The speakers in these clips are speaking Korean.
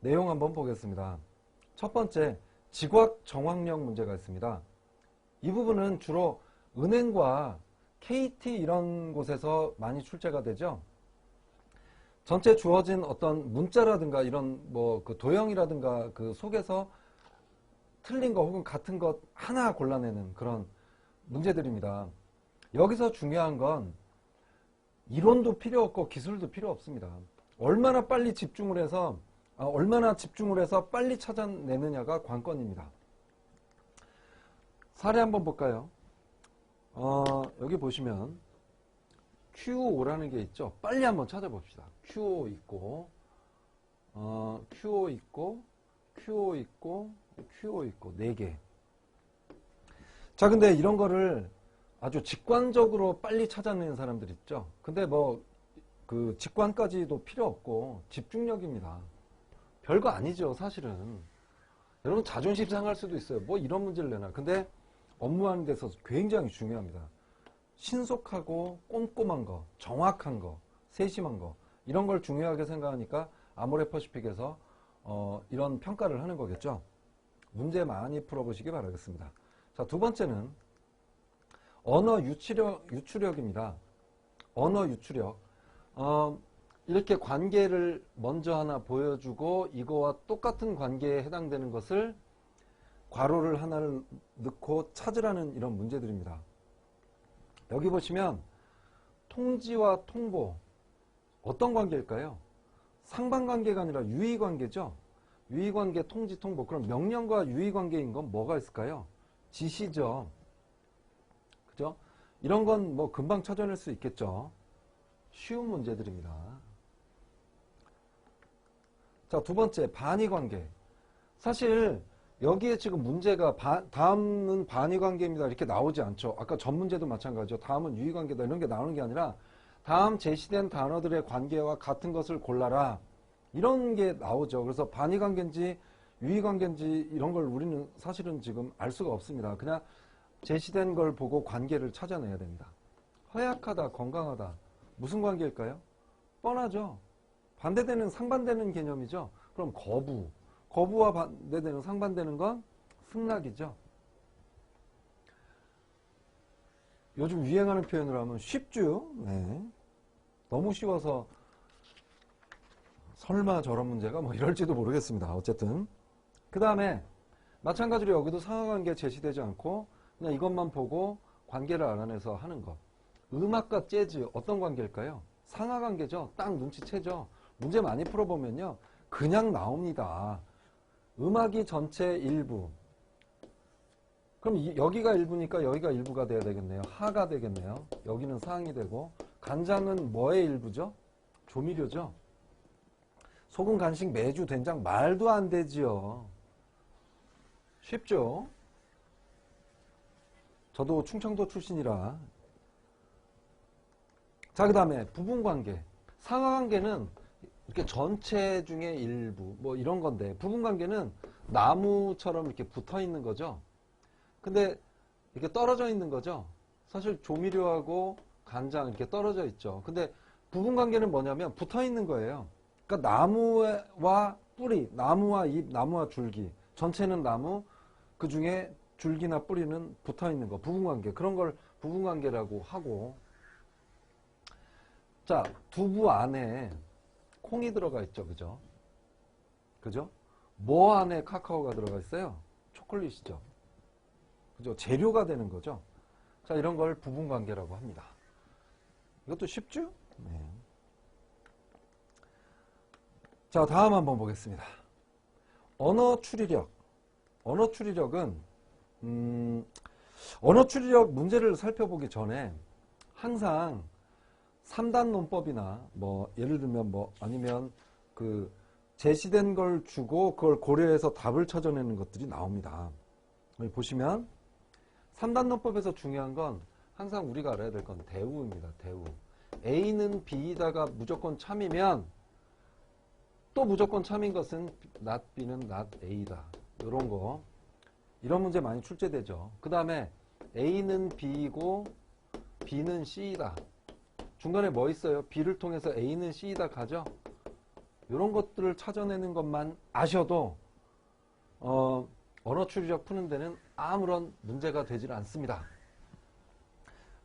내용 한번 보겠습니다. 첫 번째, 지각 정확력 문제가 있습니다. 이 부분은 주로 은행과 KT 이런 곳에서 많이 출제가 되죠. 전체 주어진 어떤 문자라든가 이런 뭐 그 도형이라든가 그 속에서 틀린 거 혹은 같은 것 하나 골라내는 그런 문제들입니다. 여기서 중요한 건 이론도 필요 없고 기술도 필요 없습니다. 얼마나 집중을 해서 빨리 찾아내느냐가 관건입니다. 사례 한번 볼까요? 여기 보시면 QO라는 게 있죠. 빨리 한번 찾아봅시다. QO 있고, QO 있고, QO 있고, QO 있고, 4개. 자, 근데 이런 거를 아주 직관적으로 빨리 찾아내는 사람들 있죠. 근데 그 직관까지도 필요 없고 집중력입니다. 별거 아니죠, 사실은. 여러분 자존심 상할 수도 있어요. 뭐 이런 문제를 내나. 근데 업무하는 데서 굉장히 중요합니다. 신속하고 꼼꼼한 거, 정확한 거, 세심한 거, 이런 걸 중요하게 생각하니까 아모레퍼시픽에서 이런 평가를 하는 거겠죠. 문제 많이 풀어보시기 바라겠습니다. 자, 두 번째는 언어 유추력입니다. 언어 유추력. 이렇게 관계를 먼저 하나 보여주고 이거와 똑같은 관계에 해당되는 것을 괄호를 하나를 넣고 찾으라는 이런 문제들입니다. 여기 보시면 통지와 통보, 어떤 관계일까요? 상반관계가 아니라 유의관계죠. 유의관계, 통지, 통보. 그럼 명령과 유의관계인 건 뭐가 있을까요? 지시죠. 그죠? 이런 건 뭐 금방 찾아낼 수 있겠죠. 쉬운 문제들입니다. 자, 두 번째, 반의관계. 사실 여기에 지금 문제가 다음은 반의관계입니다 이렇게 나오지 않죠. 아까 전 문제도 마찬가지죠. 다음은 유의관계다 이런 게 나오는 게 아니라 다음 제시된 단어들의 관계와 같은 것을 골라라 이런 게 나오죠. 그래서 반의관계인지 유의관계인지 이런 걸 우리는 사실은 지금 알 수가 없습니다. 그냥 제시된 걸 보고 관계를 찾아내야 됩니다. 허약하다, 건강하다. 무슨 관계일까요? 뻔하죠. 반대되는, 상반되는 개념이죠. 그럼 거부와 반대되는, 상반되는 건 승낙이죠. 요즘 유행하는 표현으로 하면 쉽죠. 네. 너무 쉬워서 설마 저런 문제가 뭐 이럴지도 모르겠습니다. 어쨌든 그 다음에 마찬가지로 여기도 상하관계 제시되지 않고 그냥 이것만 보고 관계를 알아내서 하는 것. 음악과 재즈 어떤 관계일까요? 상하관계죠. 딱 눈치채죠. 문제 많이 풀어보면요. 그냥 나옵니다. 음악이 전체 일부. 그럼 여기가 일부니까 여기가 일부가 돼야 되겠네요. 하가 되겠네요. 여기는 상이 되고. 간장은 뭐의 일부죠? 조미료죠. 소금, 간식, 매주, 된장 말도 안 되지요. 쉽죠? 저도 충청도 출신이라. 자, 그 다음에 부분관계. 상하관계는 이렇게 전체 중에 일부 뭐 이런 건데 부분관계는 나무처럼 이렇게 붙어 있는 거죠. 근데 이렇게 떨어져 있는 거죠. 사실 조미료하고 간장 이렇게 떨어져 있죠. 근데 부분관계는 뭐냐면 붙어 있는 거예요. 그러니까 나무와 뿌리, 나무와 잎, 나무와 줄기 전체는 나무, 그 중에 줄기나 뿌리는 붙어 있는 거 부분관계. 그런 걸 부분관계라고 하고. 자, 두부 안에 콩이 들어가 있죠. 그죠? 그죠? 뭐 안에 카카오가 들어가 있어요? 초콜릿이죠. 그죠? 재료가 되는 거죠. 자, 이런 걸 부분관계라고 합니다. 이것도 쉽죠? 네. 자, 다음 한번 보겠습니다. 언어 추리력. 언어 추리력은 언어 추리력 문제를 살펴보기 전에 항상 3단 논법이나 뭐 예를 들면 뭐 아니면 그 제시된 걸 주고 그걸 고려해서 답을 찾아내는 것들이 나옵니다. 여기 보시면 3단 논법에서 중요한 건 항상 우리가 알아야 될 건 대우입니다. 대우. A는 B이다가 무조건 참이면 또 무조건 참인 것은 not B는 not A다. 이런 거. 이런 문제 많이 출제되죠. 그 다음에 A는 B이고 B는 C이다. 중간에 뭐 있어요? B를 통해서 A는 C이다 가죠? 이런 것들을 찾아내는 것만 아셔도 언어 추리력 푸는 데는 아무런 문제가 되질 않습니다.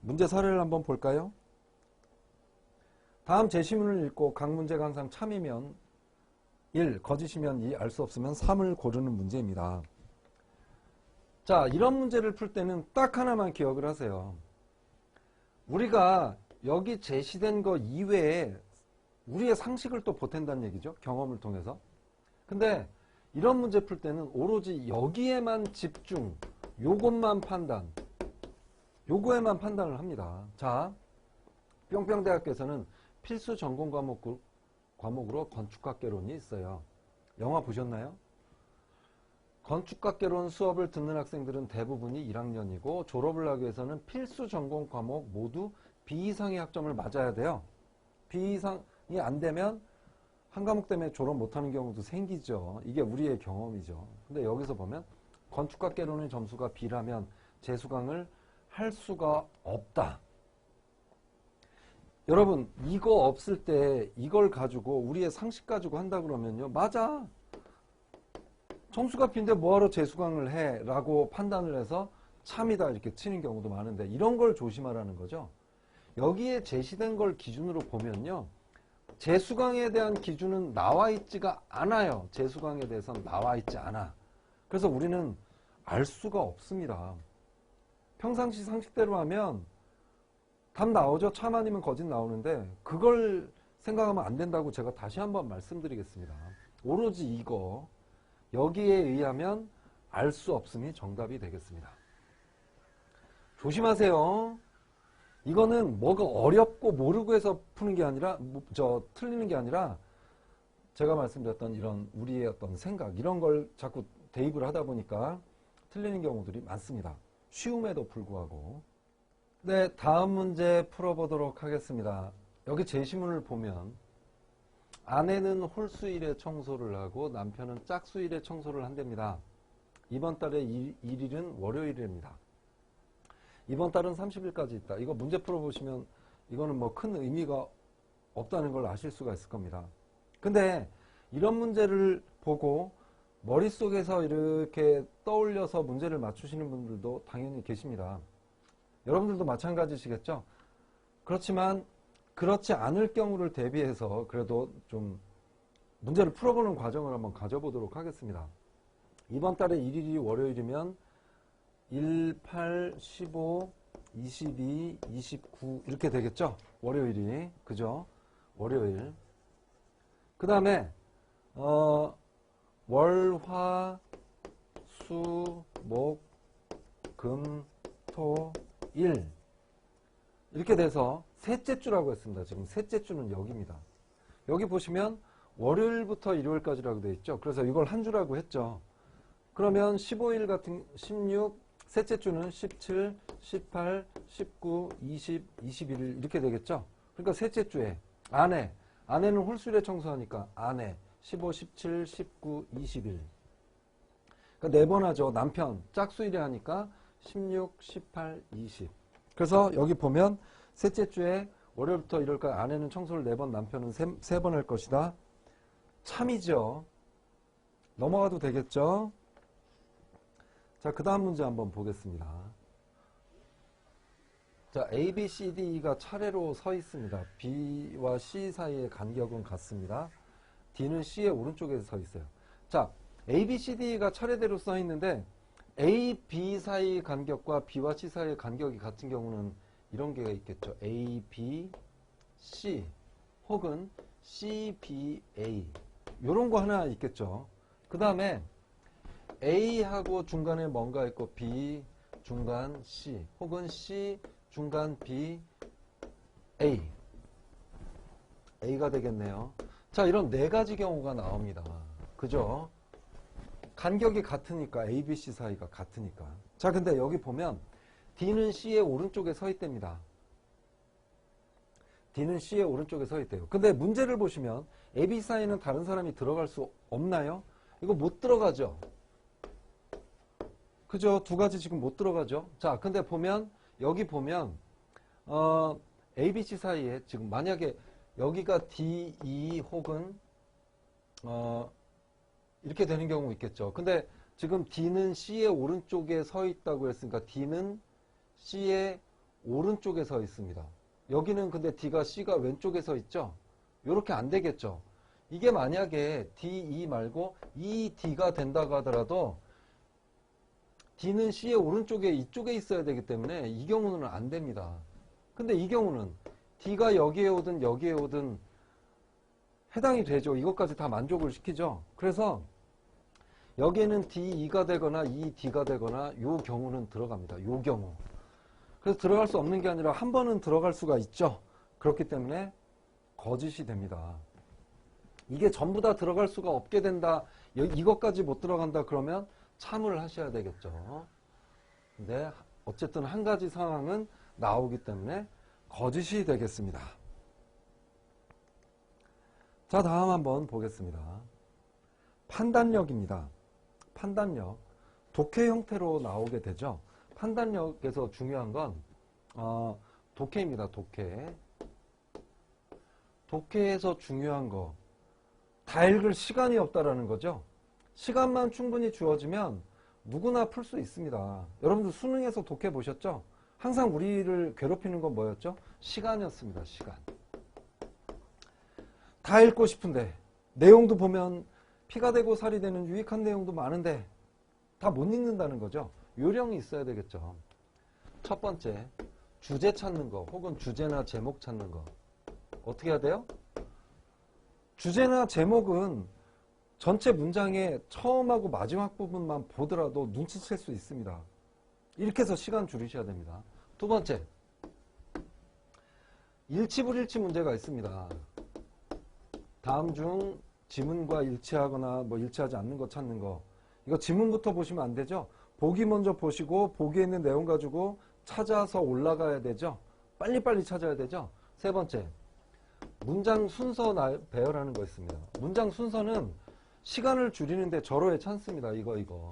문제 사례를 한번 볼까요? 다음 제시문을 읽고 각 문제가 항상 참이면 1, 거짓이면 2, 알 수 없으면 3을 고르는 문제입니다. 자, 이런 문제를 풀 때는 딱 하나만 기억을 하세요. 우리가 여기 제시된 거 이외에 우리의 상식을 또 보탠다는 얘기죠. 경험을 통해서. 근데 이런 문제 풀 때는 오로지 여기에만 집중, 요것만 판단, 요거에만 판단을 합니다. 자, 뿅뿅대학교에서는 필수 전공 과목으로 건축학개론이 있어요. 영화 보셨나요? 건축학개론 수업을 듣는 학생들은 대부분이 1학년이고 졸업을 하기 위해서는 필수 전공 과목 모두 B 이상의 학점을 맞아야 돼요. B 이상이 안 되면 한 과목 때문에 졸업 못하는 경우도 생기죠. 이게 우리의 경험이죠. 근데 여기서 보면 건축학개론의 점수가 B라면 재수강을 할 수가 없다. 여러분, 이거 없을 때 이걸 가지고 우리의 상식 가지고 한다 그러면요, 맞아. 점수가 B인데 뭐하러 재수강을 해? 라고 판단을 해서 참이다 이렇게 치는 경우도 많은데, 이런 걸 조심하라는 거죠. 여기에 제시된 걸 기준으로 보면요, 재수강에 대한 기준은 나와 있지가 않아요. 재수강에 대해서는 나와 있지 않아. 그래서 우리는 알 수가 없습니다. 평상시 상식대로 하면 답 나오죠. 참 아니면 거짓 나오는데 그걸 생각하면 안 된다고 제가 다시 한번 말씀드리겠습니다. 오로지 이거 여기에 의하면 알 수 없음이 정답이 되겠습니다. 조심하세요. 이거는 뭐가 어렵고 모르고 해서 푸는 게 아니라 틀리는 게 아니라 제가 말씀드렸던 이런 우리의 어떤 생각 이런 걸 자꾸 대입을 하다 보니까 틀리는 경우들이 많습니다. 쉬움에도 불구하고. 네, 다음 문제 풀어보도록 하겠습니다. 여기 제시문을 보면 아내는 홀수일에 청소를 하고 남편은 짝수일에 청소를 한답니다. 이번 달에 1일은 월요일입니다. 이번 달은 30일까지 있다. 이거 문제 풀어보시면 이거는 뭐 큰 의미가 없다는 걸 아실 수가 있을 겁니다. 근데 이런 문제를 보고 머릿속에서 이렇게 떠올려서 문제를 맞추시는 분들도 당연히 계십니다. 여러분들도 마찬가지시겠죠? 그렇지만 그렇지 않을 경우를 대비해서 그래도 좀 문제를 풀어보는 과정을 한번 가져보도록 하겠습니다. 이번 달에 1일이 월요일이면 1, 8, 15, 22, 29 이렇게 되겠죠? 월요일이. 그죠? 월요일. 그 다음에 월, 화, 수, 목, 금, 토, 일 이렇게 돼서 셋째 주라고 했습니다. 지금 셋째 주는 여기입니다. 여기 보시면 월요일부터 일요일까지라고 되어 있죠. 그래서 이걸 한 주라고 했죠. 그러면 15일 같은 16, 셋째 주는 17, 18, 19, 20, 21일 이렇게 되겠죠. 그러니까 셋째 주에 아내는 홀수일에 청소하니까 아내 15, 17, 19, 21 그러니까 4번 하죠. 남편 짝수일에 하니까 16, 18, 20 그래서 여기 보면 셋째 주에 월요일부터 일요일까지 아내는 청소를 4번 남편은 3번 할 것이다. 참이죠. 넘어가도 되겠죠. 자, 그 다음 문제 한번 보겠습니다. 자, A, B, C, D가 차례로 서 있습니다. B와 C 사이의 간격은 같습니다. D는 C의 오른쪽에 서 있어요. 자, A, B, C, D가 차례대로 써 있는데 A, B 사이의 간격과 B와 C 사이의 간격이 같은 경우는 이런 게 있겠죠. A, B, C 혹은 C, B, A 이런 거 하나 있겠죠. 그 다음에 A하고 중간에 뭔가 있고 B, 중간 C 혹은 C, 중간 B, A A가 되겠네요. 자, 이런 4가지 경우가 나옵니다. 그죠? 간격이 같으니까 A, B, C 사이가 같으니까. 자, 근데 여기 보면 D는 C의 오른쪽에 서 있답니다. D는 C의 오른쪽에 서 있대요. 근데 문제를 보시면 A, B 사이는 다른 사람이 들어갈 수 없나요? 이거 못 들어가죠. 그죠? 2가지 지금 못 들어가죠. 자, 근데 보면 여기 보면 A, B, C 사이에 지금 만약에 여기가 D, E 혹은 이렇게 되는 경우 있겠죠. 근데 지금 D는 C의 오른쪽에 서 있다고 했으니까 D는 C의 오른쪽에 서 있습니다. 여기는 근데 D가 C가 왼쪽에 서 있죠. 이렇게 안 되겠죠. 이게 만약에 D, E 말고 E, D가 된다고 하더라도 D는 C의 오른쪽에 이쪽에 있어야 되기 때문에 이 경우는 안 됩니다. 근데 이 경우는 D가 여기에 오든 여기에 오든 해당이 되죠. 이것까지 다 만족을 시키죠. 그래서 여기에는 D2가 되거나 ED가 되거나 요 경우는 들어갑니다. 요 경우. 그래서 들어갈 수 없는 게 아니라 한 번은 들어갈 수가 있죠. 그렇기 때문에 거짓이 됩니다. 이게 전부 다 들어갈 수가 없게 된다. 이것까지 못 들어간다 그러면 참을 하셔야 되겠죠. 근데 어쨌든 한 가지 상황은 나오기 때문에 거짓이 되겠습니다. 자, 다음 한번 보겠습니다. 판단력입니다. 판단력. 독해 형태로 나오게 되죠. 판단력에서 중요한 건 독해입니다. 독해. 독해에서 중요한 거. 다 읽을 시간이 없다라는 거죠. 시간만 충분히 주어지면 누구나 풀 수 있습니다. 여러분들 수능에서 독해 보셨죠? 항상 우리를 괴롭히는 건 뭐였죠? 시간이었습니다. 시간. 다 읽고 싶은데 내용도 보면 피가 되고 살이 되는 유익한 내용도 많은데 다 못 읽는다는 거죠. 요령이 있어야 되겠죠. 첫 번째, 주제 찾는 거 혹은 주제나 제목 찾는 거. 어떻게 해야 돼요? 주제나 제목은 전체 문장의 처음하고 마지막 부분만 보더라도 눈치챌 수 있습니다. 이렇게 해서 시간 줄이셔야 됩니다. 두 번째, 일치불일치 문제가 있습니다. 다음 중 지문과 일치하거나 뭐 일치하지 않는 거 찾는 거. 이거 지문부터 보시면 안 되죠. 보기 먼저 보시고 보기에 있는 내용 가지고 찾아서 올라가야 되죠. 빨리빨리 찾아야 되죠. 세 번째, 문장 순서 배열하는 거 있습니다. 문장 순서는 시간을 줄이는데 절호의 찬스입니다. 이거.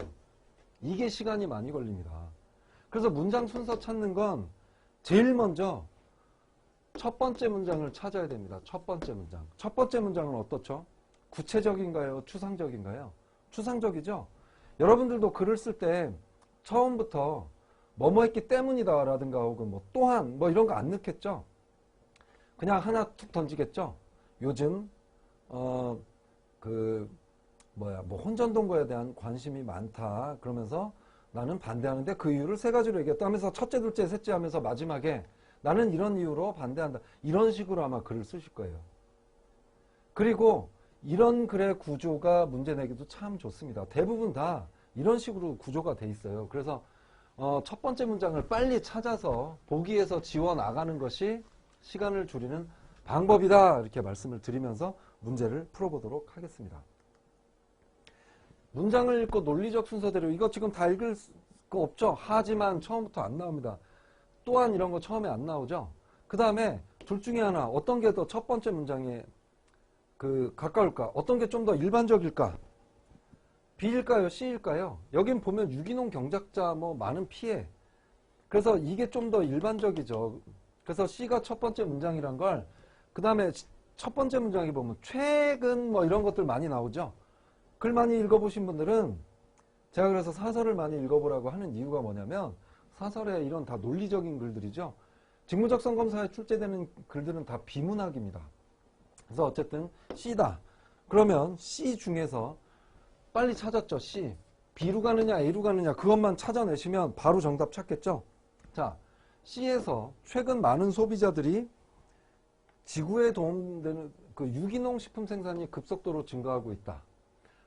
이게 시간이 많이 걸립니다. 그래서 문장 순서 찾는 건 제일 먼저 첫 번째 문장을 찾아야 됩니다. 첫 번째 문장. 첫 번째 문장은 어떻죠? 구체적인가요? 추상적인가요? 추상적이죠? 여러분들도 글을 쓸 때 처음부터 뭐뭐 했기 때문이다 라든가 혹은 뭐 또한 뭐 이런 거 안 넣겠죠? 그냥 하나 툭 던지겠죠? 요즘 뭐 혼전동거에 대한 관심이 많다. 그러면서 나는 반대하는데 그 이유를 세 가지로 얘기했다 하면서 첫째, 둘째, 셋째 하면서 마지막에 나는 이런 이유로 반대한다. 이런 식으로 아마 글을 쓰실 거예요. 그리고 이런 글의 구조가 문제 내기도 참 좋습니다. 대부분 다 이런 식으로 구조가 돼 있어요. 그래서 첫 번째 문장을 빨리 찾아서 보기에서 지워나가는 것이 시간을 줄이는 방법이다. 이렇게 말씀을 드리면서 문제를 풀어보도록 하겠습니다. 문장을 읽고 논리적 순서대로 이거 지금 다 읽을 거 없죠? 하지만 처음부터 안 나옵니다. 또한 이런 거 처음에 안 나오죠? 그 다음에 둘 중에 하나 어떤 게 더 첫 번째 문장에 가까울까? 어떤 게 좀 더 일반적일까? B일까요? C일까요? 여긴 보면 유기농 경작자 많은 피해. 그래서 이게 좀 더 일반적이죠. 그래서 C가 첫 번째 문장이란 걸 그 다음에 첫 번째 문장에 보면 최근 이런 것들 많이 나오죠. 글 많이 읽어보신 분들은 제가 그래서 사설을 많이 읽어보라고 하는 이유가 뭐냐면 사설에 이런 다 논리적인 글들이죠. 직무적 성검사에 출제되는 글들은 다 비문학입니다. 그래서 어쨌든 C다. 그러면 C 중에서 빨리 찾았죠. C. B로 가느냐 A로 가느냐 그것만 찾아내시면 바로 정답 찾겠죠. 자, C에서 최근 많은 소비자들이 지구에 도움되는 유기농 식품 생산이 급속도로 증가하고 있다.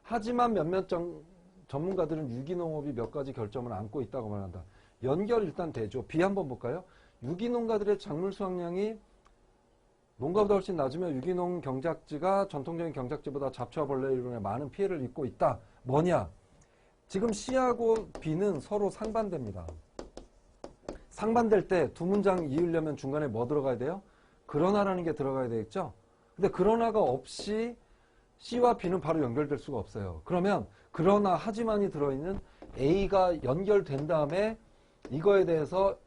하지만 몇몇 전문가들은 유기농업이 몇 가지 결점을 안고 있다고 말한다. 연결 일단 되죠. B 한번 볼까요? 유기농가들의 작물 수확량이 농가보다 훨씬 낮으며 유기농 경작지가 전통적인 경작지보다 잡초와 벌레로 인해 많은 피해를 입고 있다. 뭐냐? 지금 C하고 B는 서로 상반됩니다. 상반될 때 두 문장 이으려면 중간에 뭐 들어가야 돼요? 그러나라는 게 들어가야 되겠죠? 근데 그러나가 없이 C와 B는 바로 연결될 수가 없어요. 그러면 그러나 하지만이 들어있는 A가 연결된 다음에 이거에 대해서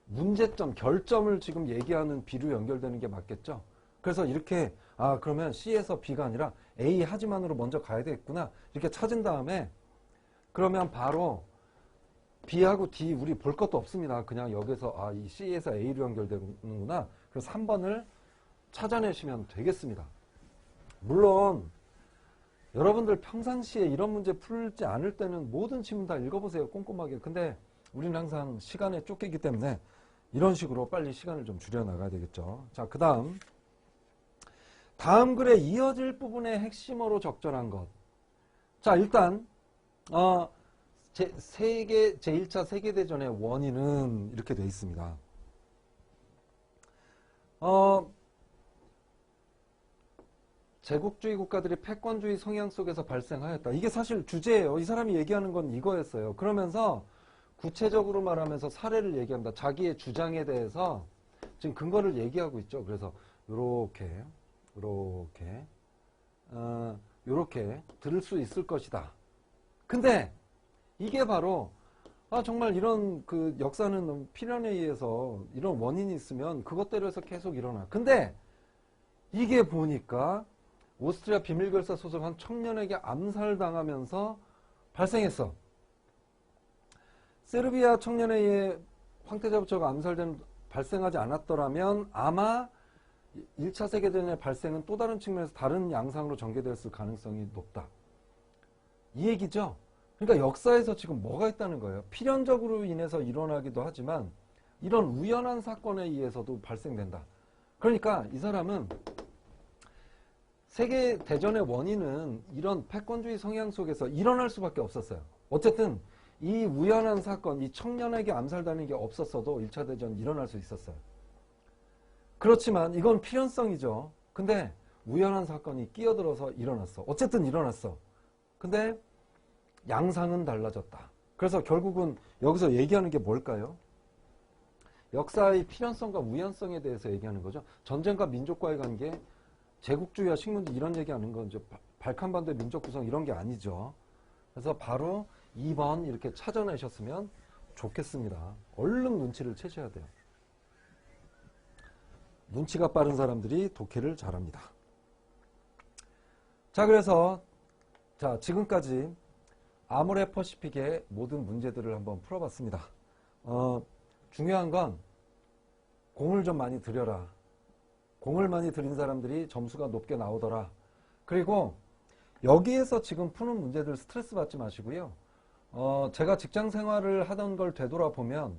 문제점, 결점을 지금 얘기하는 B로 연결되는 게 맞겠죠? 그래서 이렇게 그러면 C에서 B가 아니라 A 하지만으로 먼저 가야 되겠구나. 이렇게 찾은 다음에 그러면 바로 B하고 D 우리 볼 것도 없습니다. 그냥 여기서 이 C에서 A로 연결되는구나. 그래서 3번을 찾아내시면 되겠습니다. 물론 여러분들 평상시에 이런 문제 풀지 않을 때는 모든 지문 다 읽어보세요. 꼼꼼하게. 근데 우리는 항상 시간에 쫓기기 때문에 이런 식으로 빨리 시간을 좀 줄여나가야 되겠죠. 자, 그 다음 글에 이어질 부분의 핵심어로 적절한 것. 자, 일단 제1차 세계대전의 원인은 이렇게 되어 있습니다. 제국주의 국가들이 패권주의 성향 속에서 발생하였다. 이게 사실 주제예요. 이 사람이 얘기하는 건 이거였어요. 그러면서 구체적으로 말하면서 사례를 얘기합니다. 자기의 주장에 대해서 지금 근거를 얘기하고 있죠. 그래서 요렇게 들을 수 있을 것이다. 근데 이게 바로 정말 이런 그 역사는 필연에 의해서 이런 원인이 있으면 그것대로 해서 계속 일어나. 근데 이게 보니까 오스트리아 비밀결사 소속한 청년에게 암살당하면서 발생했어. 세르비아 청년에 의해 황태자 부처가 발생하지 않았더라면 아마 1차 세계대전의 발생은 또 다른 측면에서 다른 양상으로 전개됐을 가능성이 높다. 이 얘기죠. 그러니까 역사에서 지금 뭐가 있다는 거예요. 필연적으로 인해서 일어나기도 하지만 이런 우연한 사건에 의해서도 발생된다. 그러니까 이 사람은 세계대전의 원인은 이런 패권주의 성향 속에서 일어날 수밖에 없었어요. 어쨌든 이 우연한 사건, 이 청년에게 암살당하는 게 없었어도 1차 대전 일어날 수 있었어요. 그렇지만 이건 필연성이죠. 근데 우연한 사건이 끼어들어서 일어났어. 어쨌든 일어났어. 근데 양상은 달라졌다. 그래서 결국은 여기서 얘기하는 게 뭘까요? 역사의 필연성과 우연성에 대해서 얘기하는 거죠. 전쟁과 민족과의 관계, 제국주의와 식민지 이런 얘기하는 건 이제 발칸반도의 민족 구성 이런 게 아니죠. 그래서 바로 2번 이렇게 찾아내셨으면 좋겠습니다. 얼른 눈치를 채셔야 돼요. 눈치가 빠른 사람들이 독해를 잘합니다. 자, 그래서 지금까지 아모레 퍼시픽의 모든 문제들을 한번 풀어봤습니다. 중요한 건 공을 좀 많이 들여라. 공을 많이 들인 사람들이 점수가 높게 나오더라. 그리고 여기에서 지금 푸는 문제들 스트레스 받지 마시고요. 제가 직장 생활을 하던 걸 되돌아보면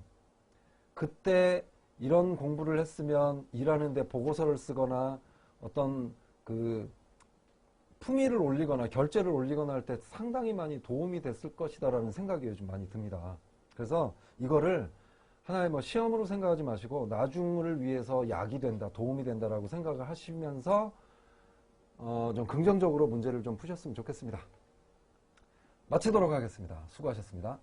그때 이런 공부를 했으면 일하는데 보고서를 쓰거나 어떤 그 품위를 올리거나 결제를 올리거나 할 때 상당히 많이 도움이 됐을 것이다라는 생각이 요즘 많이 듭니다. 그래서 이거를 하나의 시험으로 생각하지 마시고 나중을 위해서 약이 된다, 도움이 된다라고 생각을 하시면서 좀 긍정적으로 문제를 좀 푸셨으면 좋겠습니다. 마치도록 하겠습니다. 수고하셨습니다.